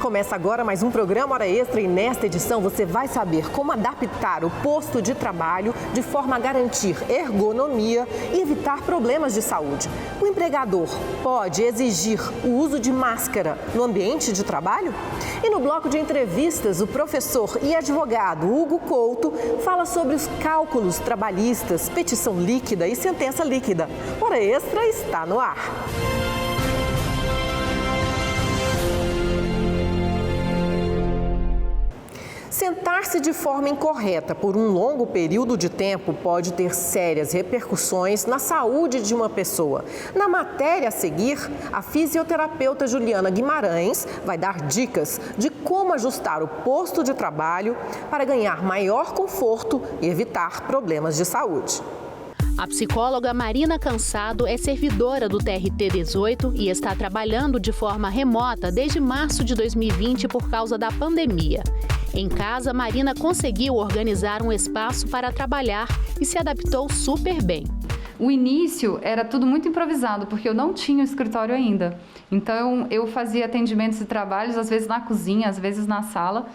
Começa agora mais um programa Hora Extra e nesta edição você vai saber como adaptar o posto de trabalho de forma a garantir ergonomia e evitar problemas de saúde. O empregador pode exigir o uso de máscara no ambiente de trabalho? E no bloco de entrevistas, o professor e advogado Hugo Couto fala sobre os cálculos trabalhistas, petição líquida e sentença líquida. Hora Extra está no ar. Sentar-se de forma incorreta por um longo período de tempo pode ter sérias repercussões na saúde de uma pessoa. Na matéria a seguir, a fisioterapeuta Juliana Guimarães vai dar dicas de como ajustar o posto de trabalho para ganhar maior conforto e evitar problemas de saúde. A psicóloga Marina Cansado é servidora do TRT 18 e está trabalhando de forma remota desde março de 2020 por causa da pandemia. Em casa, Marina conseguiu organizar um espaço para trabalhar e se adaptou super bem. O início era tudo muito improvisado, porque eu não tinha um escritório ainda. Então, eu fazia atendimentos e trabalhos, às vezes na cozinha, às vezes na sala.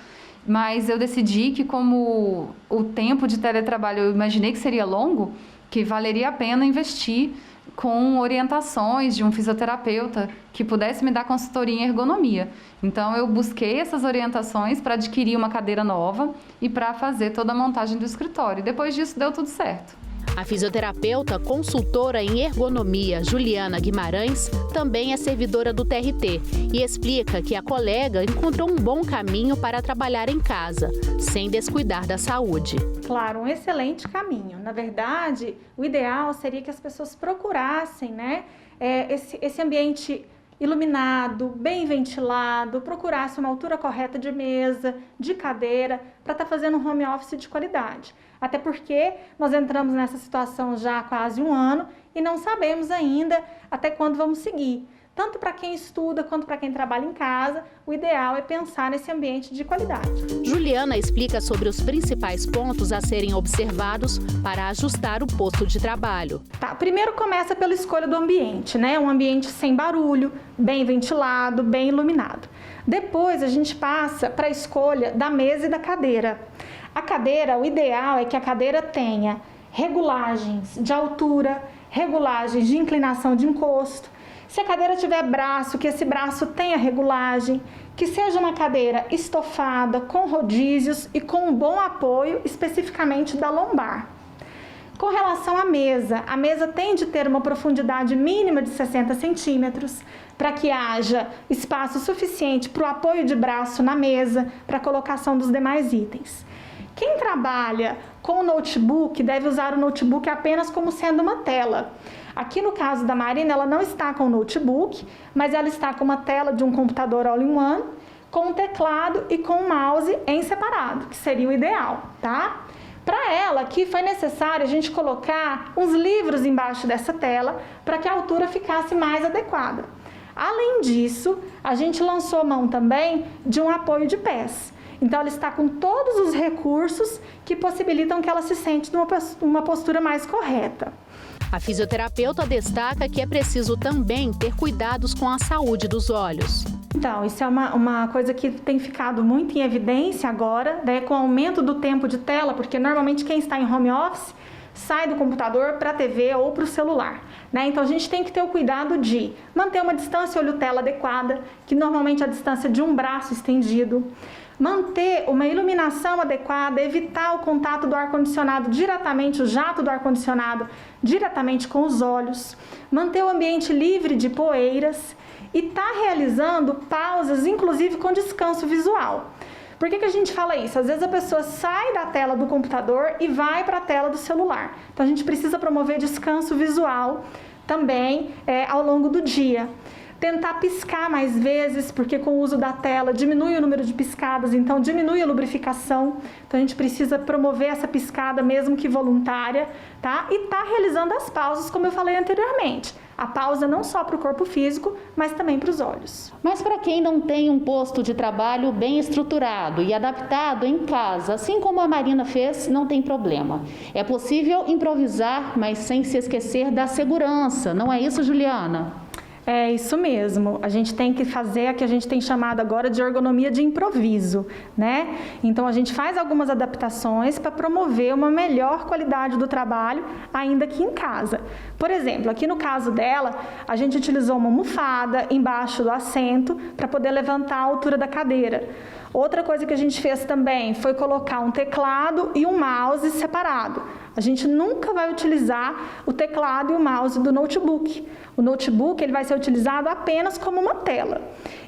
Mas eu decidi que, como o tempo de teletrabalho eu imaginei que seria longo, que valeria a pena investir com orientações de um fisioterapeuta que pudesse me dar consultoria em ergonomia. Então, eu busquei essas orientações para adquirir uma cadeira nova e para fazer toda a montagem do escritório. Depois disso, deu tudo certo. A fisioterapeuta consultora em ergonomia Juliana Guimarães também é servidora do TRT e explica que a colega encontrou um bom caminho para trabalhar em casa, sem descuidar da saúde. Claro, um excelente caminho. Na verdade, o ideal seria que as pessoas procurassem, esse ambiente iluminado, bem ventilado, procurasse uma altura correta de mesa, de cadeira, para estar fazendo um home office de qualidade. Até porque nós entramos nessa situação já há quase um ano e não sabemos ainda até quando vamos seguir. Tanto para quem estuda quanto para quem trabalha em casa, o ideal é pensar nesse ambiente de qualidade. Juliana explica sobre os principais pontos a serem observados para ajustar o posto de trabalho. Primeiro começa pela escolha do ambiente, Um ambiente sem barulho, bem ventilado, bem iluminado. Depois a gente passa para a escolha da mesa e da cadeira. A cadeira, o ideal é que a cadeira tenha regulagens de altura, regulagens de inclinação de encosto. Se a cadeira tiver braço, que esse braço tenha regulagem, que seja uma cadeira estofada, com rodízios e com um bom apoio, especificamente da lombar. Com relação à mesa, a mesa tem de ter uma profundidade mínima de 60 centímetros, para que haja espaço suficiente para o apoio de braço na mesa, para a colocação dos demais itens. Quem trabalha com notebook deve usar o notebook apenas como sendo uma tela. Aqui no caso da Marina, ela não está com o notebook, mas ela está com uma tela de um computador all-in-one, com um teclado e com um mouse em separado, que seria o ideal, tá? Para ela, aqui foi necessário a gente colocar uns livros embaixo dessa tela para que a altura ficasse mais adequada. Além disso, a gente lançou mão também de um apoio de pés. Então, ela está com todos os recursos que possibilitam que ela se sente numa postura mais correta. A fisioterapeuta destaca que é preciso também ter cuidados com a saúde dos olhos. Então, isso é uma coisa que tem ficado muito em evidência agora, com o aumento do tempo de tela, porque normalmente quem está em home office sai do computador para a TV ou para o celular. Então, a gente tem que ter o cuidado de manter uma distância olho-tela adequada, que normalmente é a distância de um braço estendido. Manter uma iluminação adequada, evitar o contato do ar-condicionado diretamente, o jato do ar-condicionado diretamente com os olhos, manter o ambiente livre de poeiras e estar realizando pausas, inclusive com descanso visual. Por que a gente fala isso? Às vezes a pessoa sai da tela do computador e vai para a tela do celular. Então a gente precisa promover descanso visual também ao longo do dia. Tentar piscar mais vezes, porque com o uso da tela diminui o número de piscadas, então diminui a lubrificação. Então a gente precisa promover essa piscada, mesmo que voluntária, tá? E tá realizando as pausas, como eu falei anteriormente. A pausa não só para o corpo físico, mas também para os olhos. Mas para quem não tem um posto de trabalho bem estruturado e adaptado em casa, assim como a Marina fez, não tem problema. É possível improvisar, mas sem se esquecer da segurança, não é isso, Juliana? É isso mesmo, a gente tem que fazer a que a gente tem chamado agora de ergonomia de improviso, né? Então a gente faz algumas adaptações para promover uma melhor qualidade do trabalho, ainda aqui em casa. Por exemplo, aqui no caso dela, a gente utilizou uma almofada embaixo do assento para poder levantar a altura da cadeira. Outra coisa que a gente fez também foi colocar um teclado e um mouse separado. A gente nunca vai utilizar o teclado e o mouse do notebook. O notebook ele vai ser utilizado apenas como uma tela.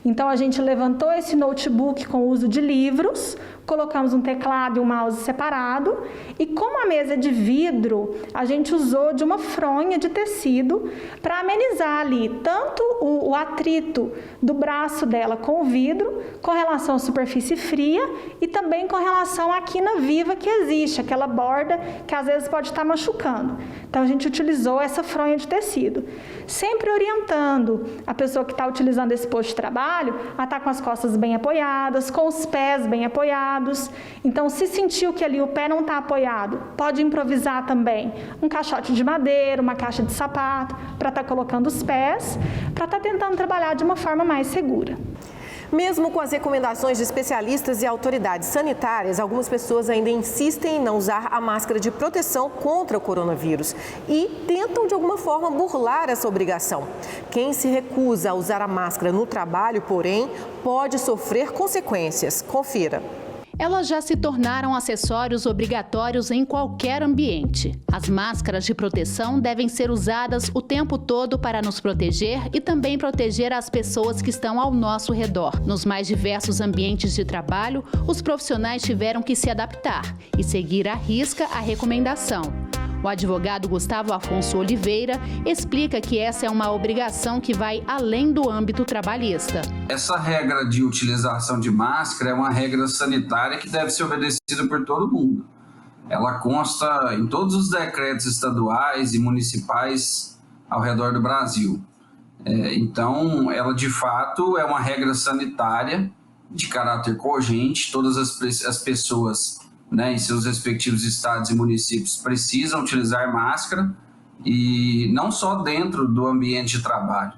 Então, a gente levantou esse notebook com o uso de livros, colocamos um teclado e um mouse separado, e como a mesa é de vidro, a gente usou de uma fronha de tecido para amenizar ali tanto o atrito do braço dela com o vidro, com relação à superfície fria e também com relação à quina viva que existe, aquela borda que às vezes pode estar machucando. Então, a gente utilizou essa fronha de tecido, sempre orientando a pessoa que está utilizando esse posto de trabalho a estar com as costas bem apoiadas, com os pés bem apoiados. Então, se sentiu que ali o pé não está apoiado, pode improvisar também um caixote de madeira, uma caixa de sapato, para estar colocando os pés, para estar tentando trabalhar de uma forma mais segura. Mesmo com as recomendações de especialistas e autoridades sanitárias, algumas pessoas ainda insistem em não usar a máscara de proteção contra o coronavírus e tentam de alguma forma burlar essa obrigação. Quem se recusa a usar a máscara no trabalho, porém, pode sofrer consequências. Confira. Elas já se tornaram acessórios obrigatórios em qualquer ambiente. As máscaras de proteção devem ser usadas o tempo todo para nos proteger e também proteger as pessoas que estão ao nosso redor. Nos mais diversos ambientes de trabalho, os profissionais tiveram que se adaptar e seguir à risca a recomendação. O advogado Gustavo Afonso Oliveira explica que essa é uma obrigação que vai além do âmbito trabalhista. Essa regra de utilização de máscara é uma regra sanitária que deve ser obedecida por todo mundo. Ela consta em todos os decretos estaduais e municipais ao redor do Brasil. Então, ela de fato é uma regra sanitária de caráter cogente. Todas as pessoas, né, em seus respectivos estados e municípios precisam utilizar máscara, e não só dentro do ambiente de trabalho,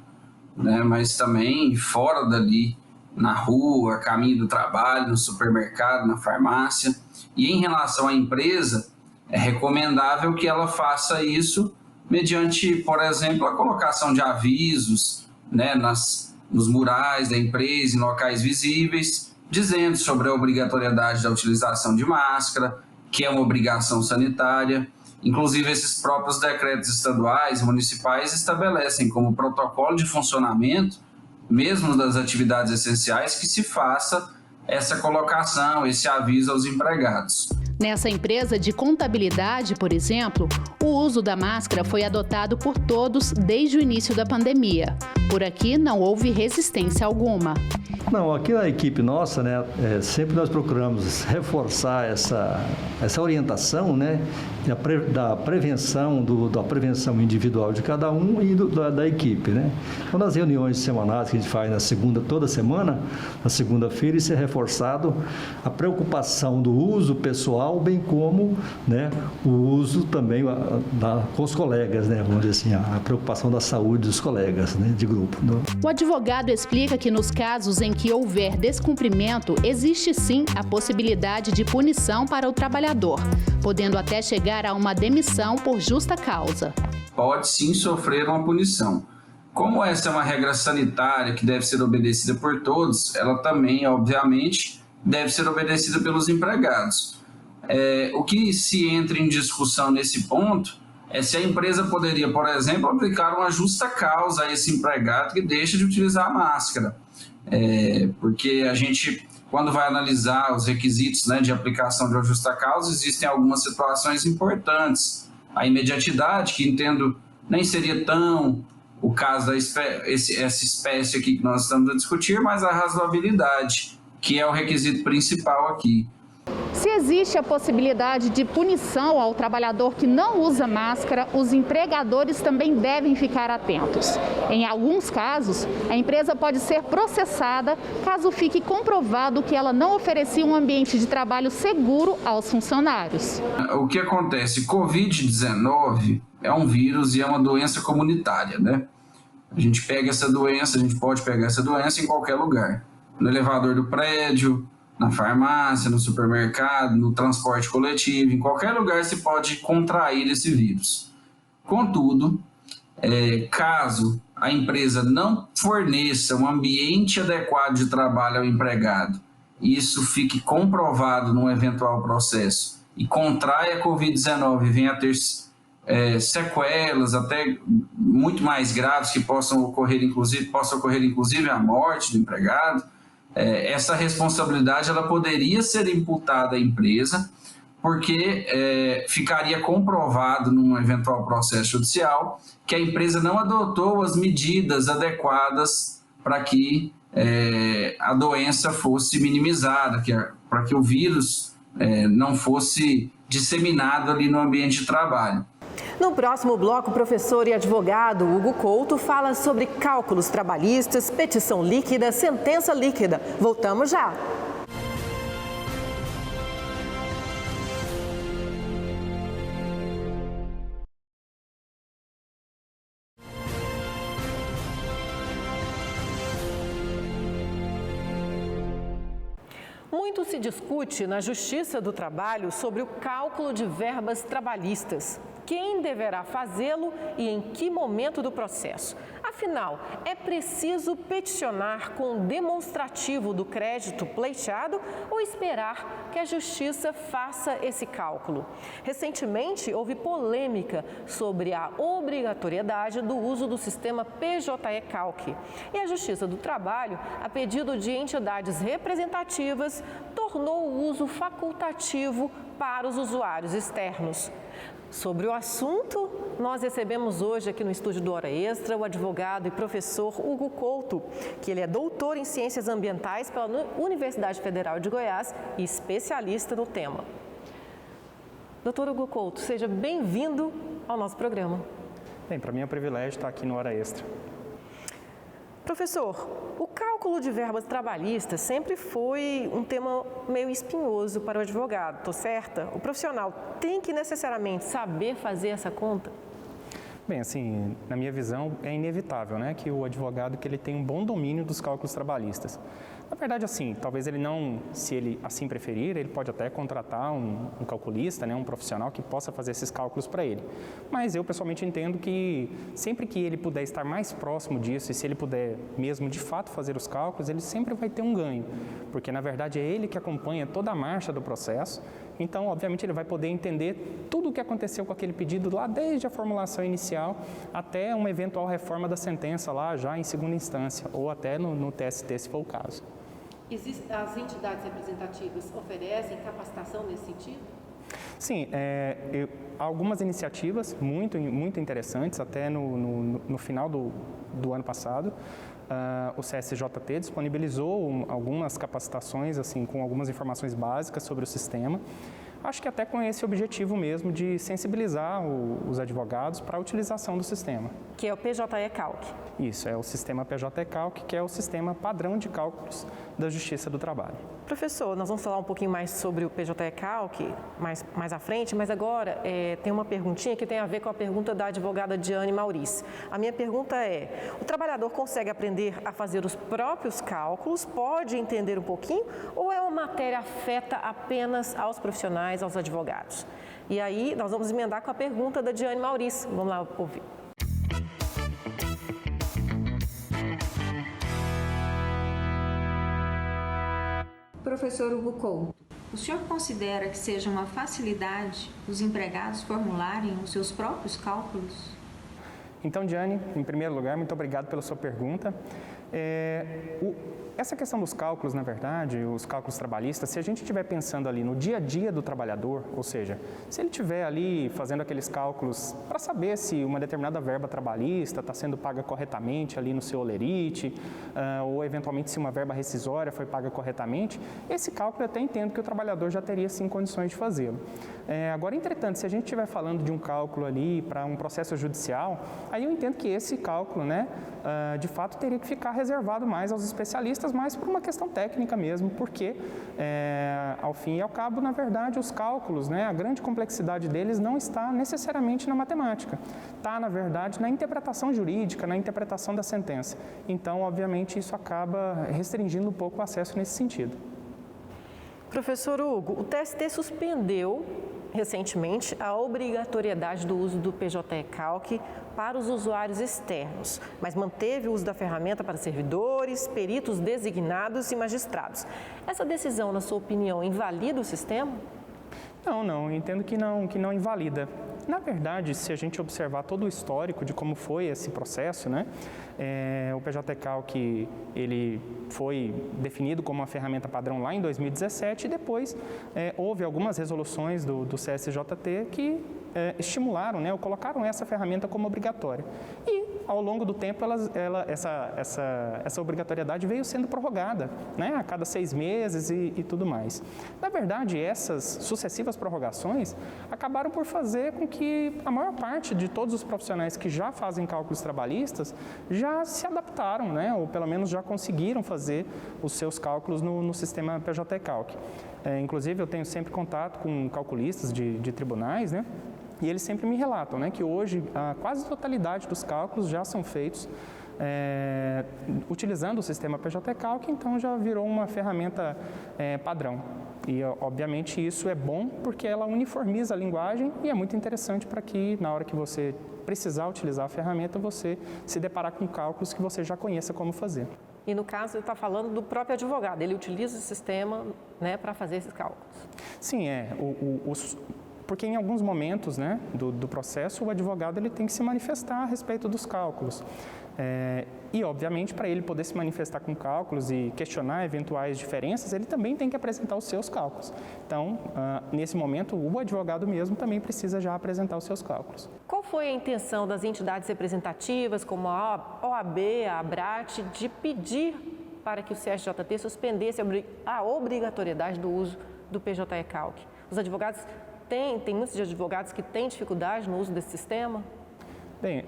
né, mas também fora dali, na rua, caminho do trabalho, no supermercado, na farmácia. E em relação à empresa, é recomendável que ela faça isso mediante, por exemplo, a colocação de avisos, né, nos murais da empresa, em locais visíveis, dizendo sobre a obrigatoriedade da utilização de máscara, que é uma obrigação sanitária. Inclusive, esses próprios decretos estaduais e municipais estabelecem como protocolo de funcionamento, mesmo das atividades essenciais, que se faça essa colocação, esse aviso aos empregados. Nessa empresa de contabilidade, por exemplo, o uso da máscara foi adotado por todos desde o início da pandemia. Por aqui não houve resistência alguma. Não, aqui na equipe nossa, né, sempre nós procuramos reforçar essa orientação, né, da prevenção, da prevenção individual de cada um e da equipe, né. Então, nas reuniões semanais que a gente faz toda semana, na segunda-feira, isso é reforçado, a preocupação do uso pessoal, bem como, né, o uso também com os colegas, né, vamos dizer assim, a preocupação da saúde dos colegas, né, de grupo. O advogado explica que nos casos em que houver descumprimento, existe sim a possibilidade de punição para o trabalhador, podendo até chegar a uma demissão por justa causa. Pode sim sofrer uma punição. Como essa é uma regra sanitária que deve ser obedecida por todos, ela também, obviamente, deve ser obedecida pelos empregados. O que se entra em discussão nesse ponto é se a empresa poderia, por exemplo, aplicar uma justa causa a esse empregado que deixa de utilizar a máscara. Porque a gente, quando vai analisar os requisitos, né, de aplicação de uma justa causa, existem algumas situações importantes. A imediatidade, que entendo nem seria tão o caso essa espécie aqui que nós estamos a discutir, mas a razoabilidade, que é o requisito principal aqui. Se existe a possibilidade de punição ao trabalhador que não usa máscara, os empregadores também devem ficar atentos. Em alguns casos, a empresa pode ser processada caso fique comprovado que ela não oferecia um ambiente de trabalho seguro aos funcionários. O que acontece? Covid-19 é um vírus e é uma doença comunitária, né? A gente pega essa doença, a gente pode pegar essa doença em qualquer lugar. No elevador do prédio, na farmácia, no supermercado, no transporte coletivo, em qualquer lugar se pode contrair esse vírus. Contudo, caso a empresa não forneça um ambiente adequado de trabalho ao empregado, e isso fique comprovado num eventual processo, e contrai a Covid-19 e venha a ter sequelas até muito mais graves que possam ocorrer inclusive a morte do empregado, essa responsabilidade ela poderia ser imputada à empresa, porque ficaria comprovado num eventual processo judicial que a empresa não adotou as medidas adequadas para que a doença fosse minimizada, para que o vírus não fosse disseminado ali no ambiente de trabalho. No próximo bloco, o professor e advogado Hugo Couto fala sobre cálculos trabalhistas, petição líquida, sentença líquida. Voltamos já! Muito se discute na Justiça do Trabalho sobre o cálculo de verbas trabalhistas. Quem deverá fazê-lo e em que momento do processo? Afinal, é preciso peticionar com demonstrativo do crédito pleiteado ou esperar que a Justiça faça esse cálculo? Recentemente, houve polêmica sobre a obrigatoriedade do uso do sistema PJE-Calc. E a Justiça do Trabalho, a pedido de entidades representativas, tornou o uso facultativo para os usuários externos. Sobre o assunto, nós recebemos hoje aqui no estúdio do Hora Extra o advogado e professor Hugo Couto, que ele é doutor em Ciências Ambientais pela Universidade Federal de Goiás e especialista no tema. Doutor Hugo Couto, seja bem-vindo ao nosso programa. Bem, para mim é um privilégio estar aqui no Hora Extra. Professor, o cálculo de verbas trabalhistas sempre foi um tema meio espinhoso para o advogado, estou certa? O profissional tem que necessariamente saber fazer essa conta? Bem, assim, na minha visão, é inevitável, né, que o advogado que ele tenha um bom domínio dos cálculos trabalhistas. Na verdade, assim, talvez ele não, se ele assim preferir, ele pode até contratar um calculista, né, um profissional que possa fazer esses cálculos para ele. Mas eu, pessoalmente, entendo que sempre que ele puder estar mais próximo disso e se ele puder mesmo, de fato, fazer os cálculos, ele sempre vai ter um ganho. Porque, na verdade, é ele que acompanha toda a marcha do processo. Então, obviamente, ele vai poder entender tudo o que aconteceu com aquele pedido lá, desde a formulação inicial até uma eventual reforma da sentença lá já em segunda instância, ou até no TST, se for o caso. As entidades representativas oferecem capacitação nesse sentido? Sim, há algumas iniciativas muito interessantes, até no final do ano passado. O CSJT disponibilizou algumas capacitações, assim, com algumas informações básicas sobre o sistema. Acho que até com esse objetivo mesmo de sensibilizar os advogados para a utilização do sistema. Que é o PJE-Calc. Isso, é o sistema PJE-Calc, que é o sistema padrão de cálculos da Justiça do Trabalho. Professor, nós vamos falar um pouquinho mais sobre o PJE-Calc mais à frente, mas agora tem uma perguntinha que tem a ver com a pergunta da advogada Diane Maurício. A minha pergunta é, o trabalhador consegue aprender a fazer os próprios cálculos, pode entender um pouquinho, ou é uma matéria afeta apenas aos profissionais, aos advogados? E aí, nós vamos emendar com a pergunta da Diane Maurício. Vamos lá ouvir. Professor Hugo Couto, o senhor considera que seja uma facilidade os empregados formularem os seus próprios cálculos? Então, Diane, em primeiro lugar, muito obrigado pela sua pergunta. Essa questão dos cálculos, na verdade, os cálculos trabalhistas, se a gente estiver pensando ali no dia a dia do trabalhador, ou seja, se ele estiver ali fazendo aqueles cálculos para saber se uma determinada verba trabalhista está sendo paga corretamente ali no seu holerite, ou eventualmente se uma verba rescisória foi paga corretamente, esse cálculo eu até entendo que o trabalhador já teria sim condições de fazê-lo. Agora, entretanto, se a gente estiver falando de um cálculo ali para um processo judicial, aí eu entendo que esse cálculo, né, de fato teria que ficar reservado mais aos especialistas, mas por uma questão técnica mesmo, porque, ao fim e ao cabo, na verdade, os cálculos, né, a grande complexidade deles não está necessariamente na matemática, está, na verdade, na interpretação jurídica, na interpretação da sentença. Então, obviamente, isso acaba restringindo um pouco o acesso nesse sentido. Professor Hugo, o TST suspendeu recentemente a obrigatoriedade do uso do PJ-ECalc para os usuários externos, mas manteve o uso da ferramenta para servidores, peritos designados e magistrados. Essa decisão, na sua opinião, invalida o sistema? Não, entendo que não invalida. Na verdade, se a gente observar todo o histórico de como foi esse processo, né, o PJ-ECalc ele foi definido como uma ferramenta padrão lá em 2017 e depois houve algumas resoluções do CSJT que estimularam, né, ou colocaram essa ferramenta como obrigatória. E, ao longo do tempo, essa obrigatoriedade veio sendo prorrogada, né, a cada 6 meses e tudo mais. Na verdade, essas sucessivas prorrogações acabaram por fazer com que a maior parte de todos os profissionais que já fazem cálculos trabalhistas já se adaptaram, né, ou pelo menos já conseguiram fazer os seus cálculos no sistema PJ-ECalc. Inclusive, eu tenho sempre contato com calculistas de tribunais, né, e eles sempre me relatam, né, que hoje a quase totalidade dos cálculos já são feitos utilizando o sistema PJ-ECalc, então já virou uma ferramenta padrão. E, obviamente, isso é bom porque ela uniformiza a linguagem e é muito interessante para que, na hora que você precisar utilizar a ferramenta, você se deparar com cálculos que você já conheça como fazer. E, no caso, ele está falando do próprio advogado, ele utiliza o sistema, né, para fazer esses cálculos. Sim, porque em alguns momentos, né, do processo, o advogado ele tem que se manifestar a respeito dos cálculos. E, obviamente, para ele poder se manifestar com cálculos e questionar eventuais diferenças, ele também tem que apresentar os seus cálculos. Então, nesse momento, o advogado mesmo também precisa já apresentar os seus cálculos. Qual foi a intenção das entidades representativas, como a OAB, a ABRAT, de pedir para que o CSJT suspendesse a obrigatoriedade do uso do PJ-ECalc? Os advogados tem muitos advogados que têm dificuldade no uso desse sistema? Bem,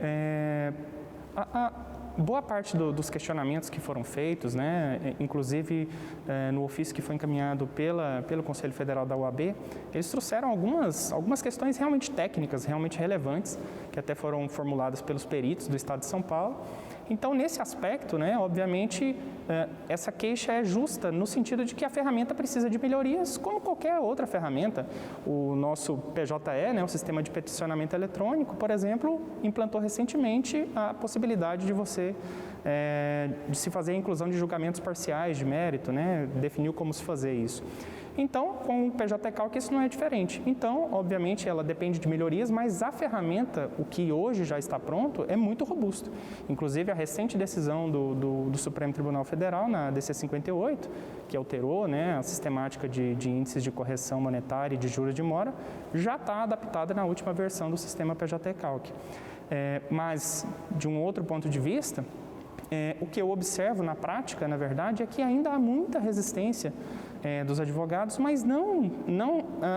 boa parte dos questionamentos que foram feitos, né, inclusive no ofício que foi encaminhado pelo Conselho Federal da OAB, eles trouxeram algumas questões realmente técnicas, realmente relevantes, que até foram formuladas pelos peritos do Estado de São Paulo. Então, nesse aspecto, né, obviamente, essa queixa é justa no sentido de que a ferramenta precisa de melhorias, como qualquer outra ferramenta. O nosso PJE, né, o Sistema de Peticionamento Eletrônico, por exemplo, implantou recentemente a possibilidade de você de se fazer a inclusão de julgamentos parciais de mérito, né, definiu como se fazer isso. Então, com o PJ-ECalc isso não é diferente. Então, obviamente, ela depende de melhorias, mas a ferramenta, o que hoje já está pronto, é muito robusto. Inclusive, a recente decisão do Supremo Tribunal Federal, na DC 58, que alterou, né, a sistemática de índices de correção monetária e de juros de mora, já está adaptada na última versão do sistema PJ-ECalc. Mas, de um outro ponto de vista, o que eu observo na prática, na verdade, é que ainda há muita resistência dos advogados, mas não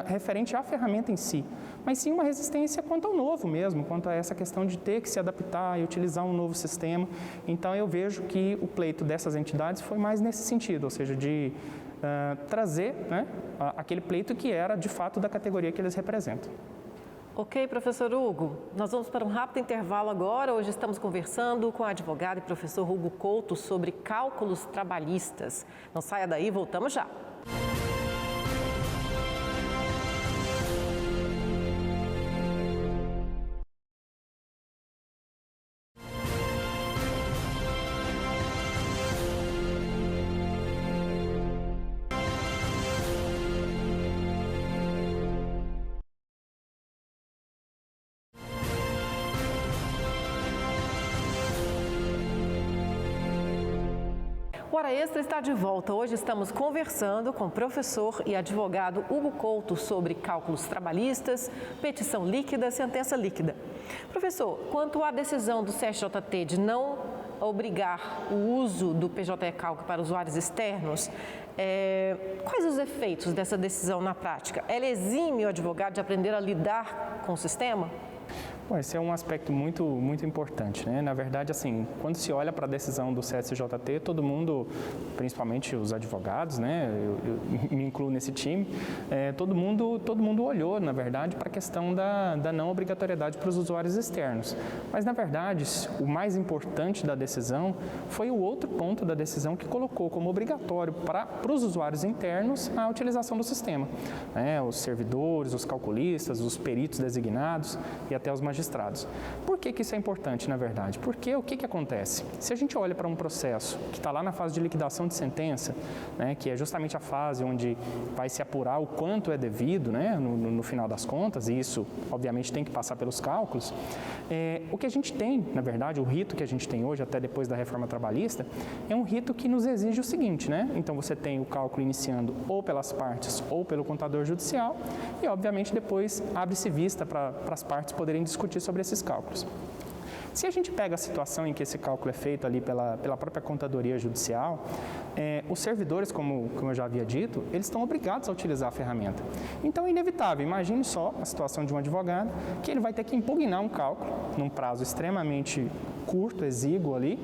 referente à ferramenta em si, mas sim uma resistência quanto ao novo mesmo, quanto a essa questão de ter que se adaptar e utilizar um novo sistema. Então, eu vejo que o pleito dessas entidades foi mais nesse sentido, ou seja, de trazer, né, aquele pleito que era, de fato, da categoria que eles representam. Ok, professor Hugo, nós vamos para um rápido intervalo agora. Hoje estamos conversando com o advogado e professor Hugo Couto sobre cálculos trabalhistas. Não saia daí, voltamos já. O Hora Extra está de volta. Hoje estamos conversando com o professor e advogado Hugo Couto sobre cálculos trabalhistas, petição líquida, sentença líquida. Professor, quanto à decisão do CSJT de não obrigar o uso do PJ-ECalc para usuários externos, quais os efeitos dessa decisão na prática? Ela exime o advogado de aprender a lidar com o sistema? Bom, esse é um aspecto muito importante, né? Na verdade, assim, quando se olha para a decisão do CSJT, todo mundo, principalmente os advogados, né? Eu me incluo nesse time, todo mundo olhou, na verdade, para a questão da não obrigatoriedade para os usuários externos. Mas, na verdade, o mais importante da decisão foi o outro ponto da decisão que colocou como obrigatório para os usuários internos a utilização do sistema, né? Os servidores, os calculistas, os peritos designados e até os magistrados. Por que isso é importante, na verdade? Porque o que acontece? Se a gente olha para um processo que está lá na fase de liquidação de sentença, né, que é justamente a fase onde vai se apurar o quanto é devido, né, no final das contas, e isso, obviamente, tem que passar pelos cálculos, o que a gente tem, na verdade, o rito que a gente tem hoje, até depois da reforma trabalhista, é um rito que nos exige o seguinte, né? Então, você tem o cálculo iniciando ou pelas partes ou pelo contador judicial e, obviamente, depois abre-se vista para as partes poderem discutir sobre esses cálculos. Se a gente pega a situação em que esse cálculo é feito ali pela própria contadoria judicial, os servidores, como eu já havia dito, eles estão obrigados a utilizar a ferramenta. Então é inevitável, imagine só a situação de um advogado que ele vai ter que impugnar um cálculo num prazo extremamente curto, exíguo ali,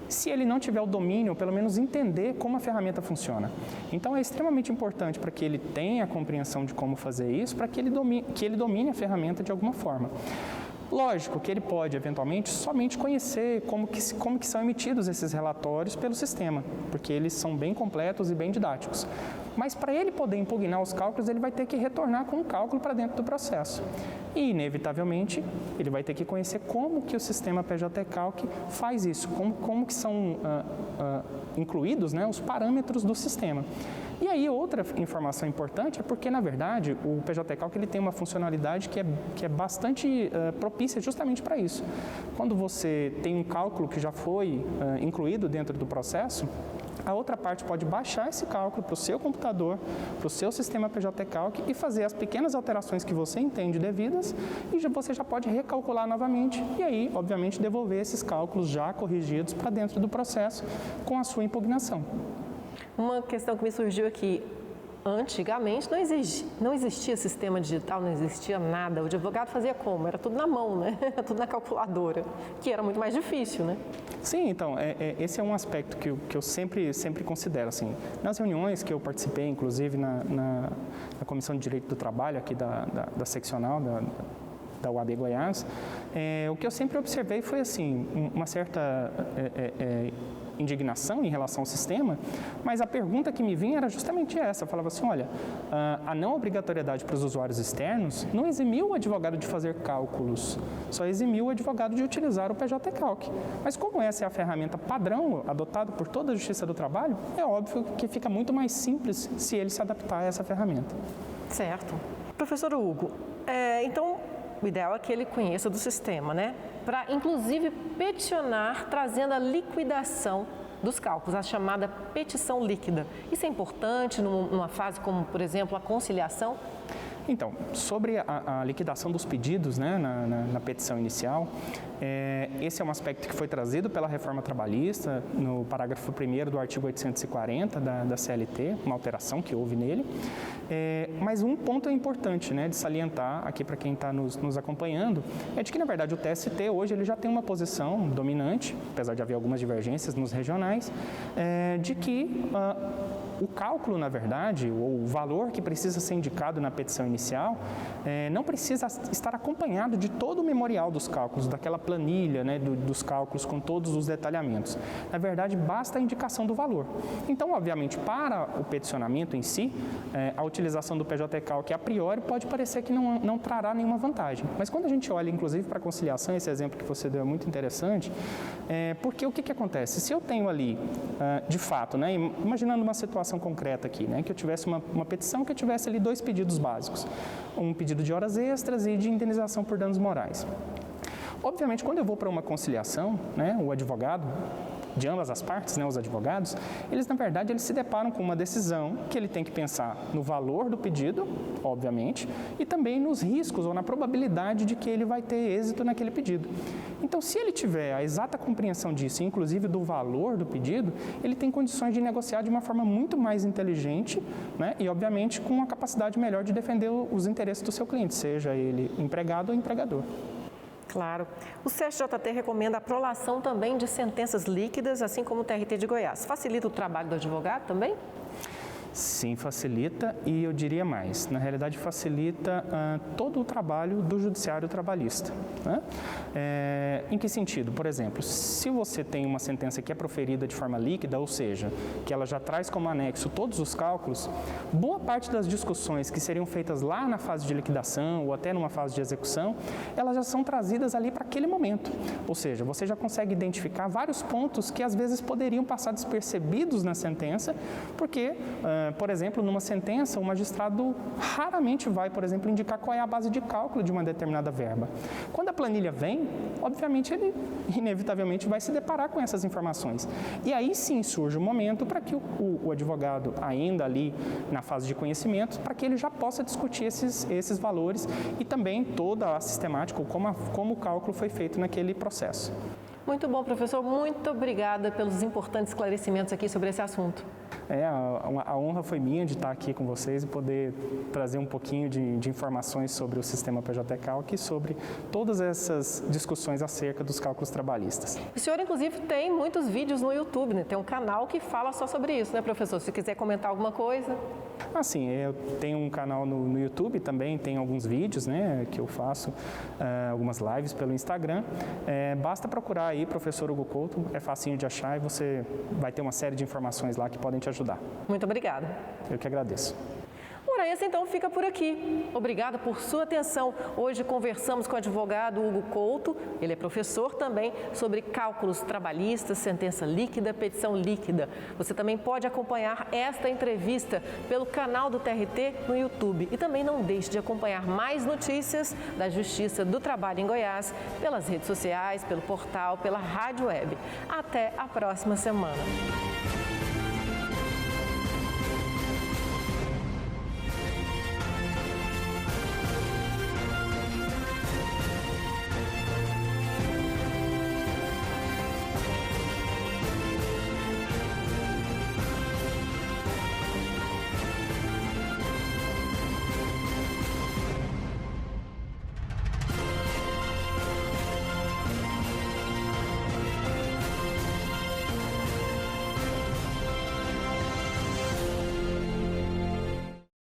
se ele não tiver o domínio, ou pelo menos entender como a ferramenta funciona. Então, é extremamente importante para que ele tenha a compreensão de como fazer isso, para que ele domine a ferramenta de alguma forma. Lógico que ele pode, eventualmente, somente conhecer como que são emitidos esses relatórios pelo sistema, porque eles são bem completos e bem didáticos. Mas, para ele poder impugnar os cálculos, ele vai ter que retornar com um cálculo para dentro do processo. E, inevitavelmente, ele vai ter que conhecer como que o sistema PJT-Calc faz isso, como que são incluídos, né, os parâmetros do sistema. E aí, outra informação importante é porque, na verdade, o PJT-Calc ele tem uma funcionalidade que é bastante propícia justamente para isso. Quando você tem um cálculo que já foi incluído dentro do processo, a outra parte pode baixar esse cálculo para o seu computador, para o seu sistema PJT-Calc e fazer as pequenas alterações que você entende devidas e você já pode recalcular novamente e aí, obviamente, devolver esses cálculos já corrigidos para dentro do processo com a sua impugnação. Uma questão que me surgiu aqui, antigamente não existia sistema digital, não existia nada, o advogado fazia como? Era tudo na mão, né? Era tudo na calculadora, que era muito mais difícil, né? Sim, então, esse é um aspecto que eu sempre considero, assim, nas reuniões que eu participei, inclusive na Comissão de Direito do Trabalho aqui da seccional, da UAB Goiás, o que eu sempre observei foi, assim, uma certa indignação em relação ao sistema, mas a pergunta que me vinha era justamente essa. Eu falava assim, olha, a não obrigatoriedade para os usuários externos não eximiu o advogado de fazer cálculos, só eximiu o advogado de utilizar o PJT-Calc. Mas como essa é a ferramenta padrão adotada por toda a Justiça do Trabalho, é óbvio que fica muito mais simples se ele se adaptar a essa ferramenta. Certo. Professor Hugo, então o ideal é que ele conheça do sistema, né? Para, inclusive, peticionar trazendo a liquidação dos cálculos, a chamada petição líquida. Isso é importante numa fase como, por exemplo, a conciliação? Então, sobre a liquidação dos pedidos, né, na petição inicial, esse é um aspecto que foi trazido pela reforma trabalhista no parágrafo 1º do artigo 840 da CLT, uma alteração que houve nele. Mas um ponto é importante, né, de salientar aqui para quem está nos acompanhando, é de que, na verdade, o TST hoje ele já tem uma posição dominante, apesar de haver algumas divergências nos regionais, de que o cálculo, na verdade, ou o valor que precisa ser indicado na petição inicial, não precisa estar acompanhado de todo o memorial dos cálculos, daquela planilha, né, dos cálculos com todos os detalhamentos. Na verdade, basta a indicação do valor. Então, obviamente, para o peticionamento em si, a utilização do PJT-Calc a priori pode parecer que não trará nenhuma vantagem. Mas quando a gente olha, inclusive, para a conciliação, esse exemplo que você deu é muito interessante, porque o que acontece? Se eu tenho ali, de fato, né, imaginando uma situação concreta aqui, né, que eu tivesse uma petição que eu tivesse ali 2 pedidos básicos, um pedido de horas extras e de indenização por danos morais. Obviamente, quando eu vou para uma conciliação, né, o advogado, de ambas as partes, né, os advogados, eles, na verdade, eles se deparam com uma decisão que ele tem que pensar no valor do pedido, obviamente, e também nos riscos ou na probabilidade de que ele vai ter êxito naquele pedido. Então, se ele tiver a exata compreensão disso, inclusive do valor do pedido, ele tem condições de negociar de uma forma muito mais inteligente, né, e, obviamente, com uma capacidade melhor de defender os interesses do seu cliente, seja ele empregado ou empregador. Claro. O CSJT recomenda a prolação também de sentenças líquidas, assim como o TRT de Goiás. Facilita o trabalho do advogado também? Sim, facilita e eu diria mais. Na realidade, facilita todo o trabalho do judiciário trabalhista. Né? Em que sentido? Por exemplo, se você tem uma sentença que é proferida de forma líquida, ou seja, que ela já traz como anexo todos os cálculos, boa parte das discussões que seriam feitas lá na fase de liquidação ou até numa fase de execução, elas já são trazidas ali para aquele momento. Ou seja, você já consegue identificar vários pontos que às vezes poderiam passar despercebidos na sentença, porque por exemplo, numa sentença, o magistrado raramente vai, por exemplo, indicar qual é a base de cálculo de uma determinada verba. Quando a planilha vem, obviamente, ele inevitavelmente vai se deparar com essas informações. E aí sim surge o momento para que o advogado, ainda ali na fase de conhecimento, para que ele já possa discutir esses valores e também toda a sistemática, como o cálculo foi feito naquele processo. Muito bom, professor. Muito obrigada pelos importantes esclarecimentos aqui sobre esse assunto. A honra foi minha de estar aqui com vocês e poder trazer um pouquinho de informações sobre o sistema PJ-Calc e sobre todas essas discussões acerca dos cálculos trabalhistas. O senhor, inclusive, tem muitos vídeos no YouTube, né? Tem um canal que fala só sobre isso, né, professor? Se quiser comentar alguma coisa. Sim, eu tenho um canal no YouTube também, tem alguns vídeos, né, que eu faço, algumas lives pelo Instagram. Basta procurar aí, professor Hugo Couto, é facinho de achar e você vai ter uma série de informações lá que podem te ajudar. Muito obrigada. Eu que agradeço. Ora, esse então fica por aqui. Obrigada por sua atenção. Hoje conversamos com o advogado Hugo Couto, ele é professor também, sobre cálculos trabalhistas, sentença líquida, petição líquida. Você também pode acompanhar esta entrevista pelo canal do TRT no YouTube. E também não deixe de acompanhar mais notícias da Justiça do Trabalho em Goiás pelas redes sociais, pelo portal, pela rádio web. Até a próxima semana.